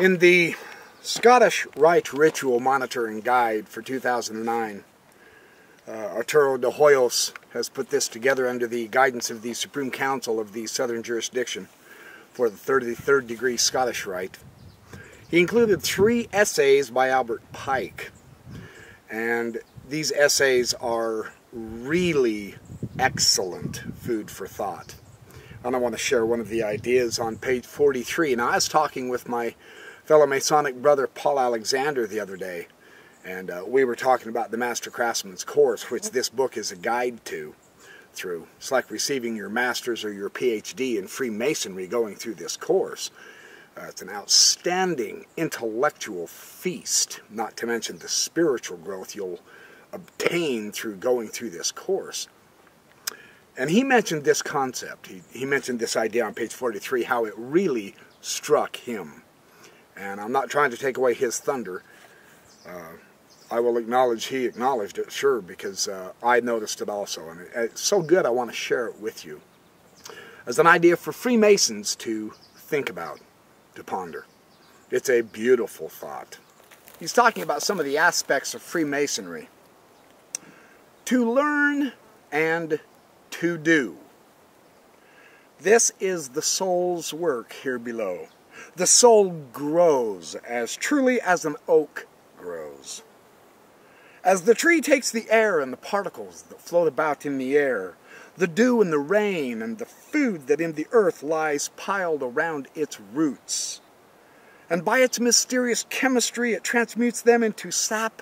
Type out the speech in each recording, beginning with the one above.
In the Scottish Rite Ritual Monitoring Guide for 2009, Arturo de Hoyos has put this together under the guidance of the Supreme Council of the Southern Jurisdiction for the 33rd degree Scottish Rite. He included 3 essays by Albert Pike, and these essays are really excellent food for thought. And I want to share one of the ideas on page 43. Now, I was talking with my fellow Masonic brother Paul Alexander the other day, and we were talking about the Master Craftsman's Course, which this book is a guide through. It's like receiving your master's or your PhD in Freemasonry going through this course. It's an outstanding intellectual feast, not to mention the spiritual growth you'll obtain through going through this course. And he mentioned this concept, he mentioned this idea on page 43, how it really struck him. And I'm not trying to take away his thunder. I will acknowledge he acknowledged it, sure, because I noticed it also. And it's so good I want to share it with you as an idea for Freemasons to think about, to ponder. It's a beautiful thought. He's talking about some of the aspects of Freemasonry. To learn and to do. This is the soul's work here below. The soul grows as truly as an oak grows. As the tree takes the air and the particles that float about in the air, the dew and the rain and the food that in the earth lies piled around its roots, and by its mysterious chemistry it transmutes them into sap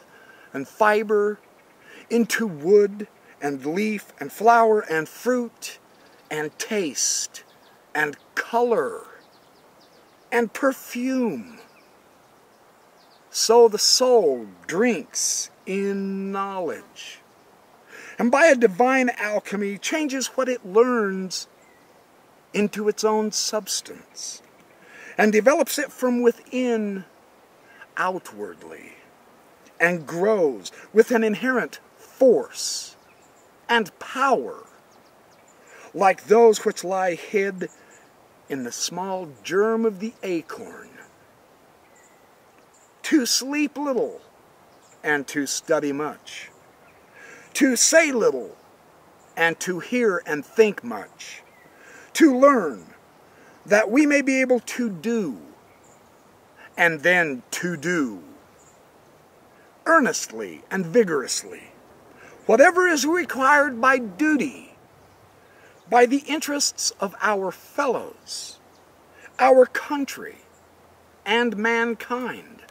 and fiber, into wood and leaf and flower and fruit and taste and color and perfume. So the soul drinks in knowledge, and by a divine alchemy changes what it learns into its own substance, and develops it from within outwardly, and grows with an inherent force and power, like those which lie hid in the small germ of the acorn. To sleep little and to study much. To say little and to hear and think much. To learn that we may be able to do, and then to do, earnestly and vigorously, whatever is required by duty, by the interests of our fellows, our country, and mankind.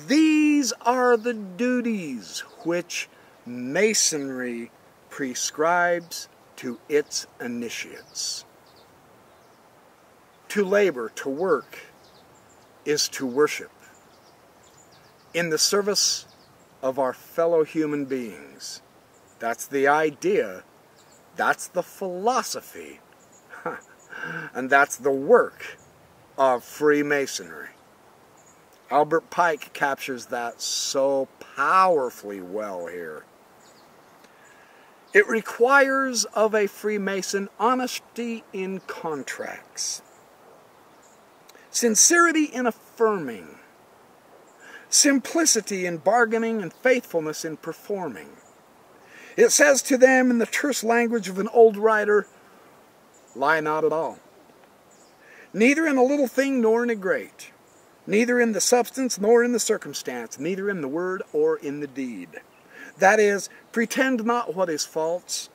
These are the duties which Masonry prescribes to its initiates. To labor, to work, is to worship in the service of our fellow human beings. That's the idea, that's the philosophy, and that's the work of Freemasonry. Albert Pike captures that so powerfully well here. It requires of a Freemason honesty in contracts, sincerity in affirming, simplicity in bargaining, and faithfulness in performing. It says to them in the terse language of an old writer, lie not at all, neither in a little thing nor in a great, neither in the substance nor in the circumstance, neither in the word or in the deed. That is, pretend not what is false,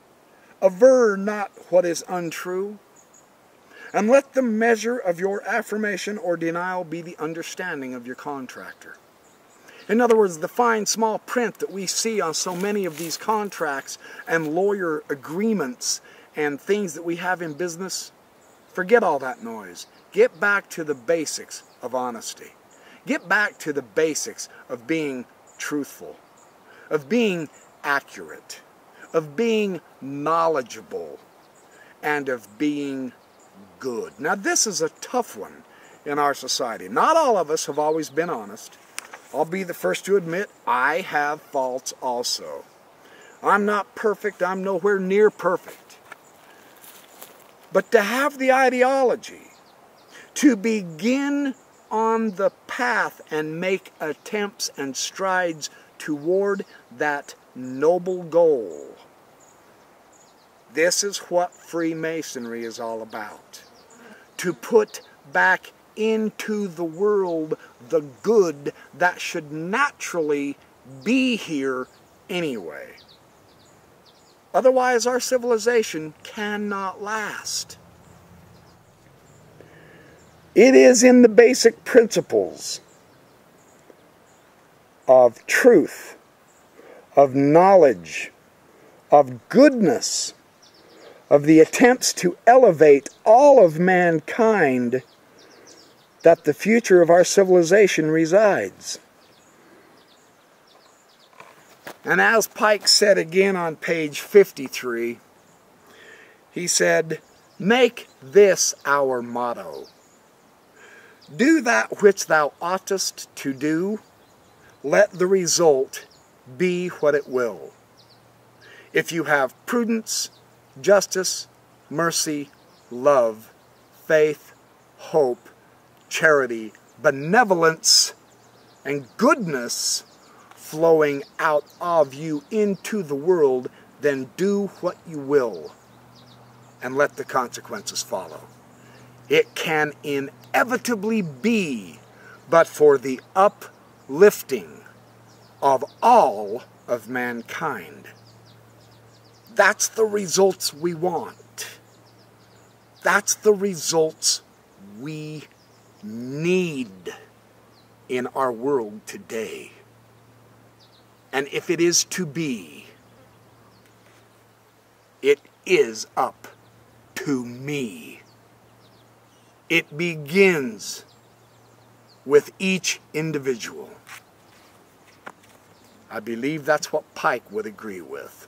aver not what is untrue, and let the measure of your affirmation or denial be the understanding of your contractor. In other words, the fine small print that we see on so many of these contracts and lawyer agreements and things that we have in business, forget all that noise. Get back to the basics of honesty. Get back to the basics of being truthful, of being accurate, of being knowledgeable, and of being good. Now, this is a tough one in our society. Not all of us have always been honest. I'll be the first to admit I have faults also. I'm not perfect. I'm nowhere near perfect. But to have the ideology to begin on the path and make attempts and strides toward that noble goal. This is what Freemasonry is all about. To put back into the world the good that should naturally be here anyway. Otherwise, our civilization cannot last. It is in the basic principles of truth, of knowledge, of goodness, of the attempts to elevate all of mankind that the future of our civilization resides. And as Pike said again on page 53, he said, "Make this our motto. Do that which thou oughtest to do, let the result be what it will. If you have prudence, justice, mercy, love, faith, hope, charity, benevolence, and goodness flowing out of you into the world, then do what you will, and let the consequences follow. It can inevitably be but for the uplifting of all of mankind." That's the results we want. That's the results we need in our world today. And if it is to be, it is up to me. It begins with each individual. I believe that's what Pike would agree with.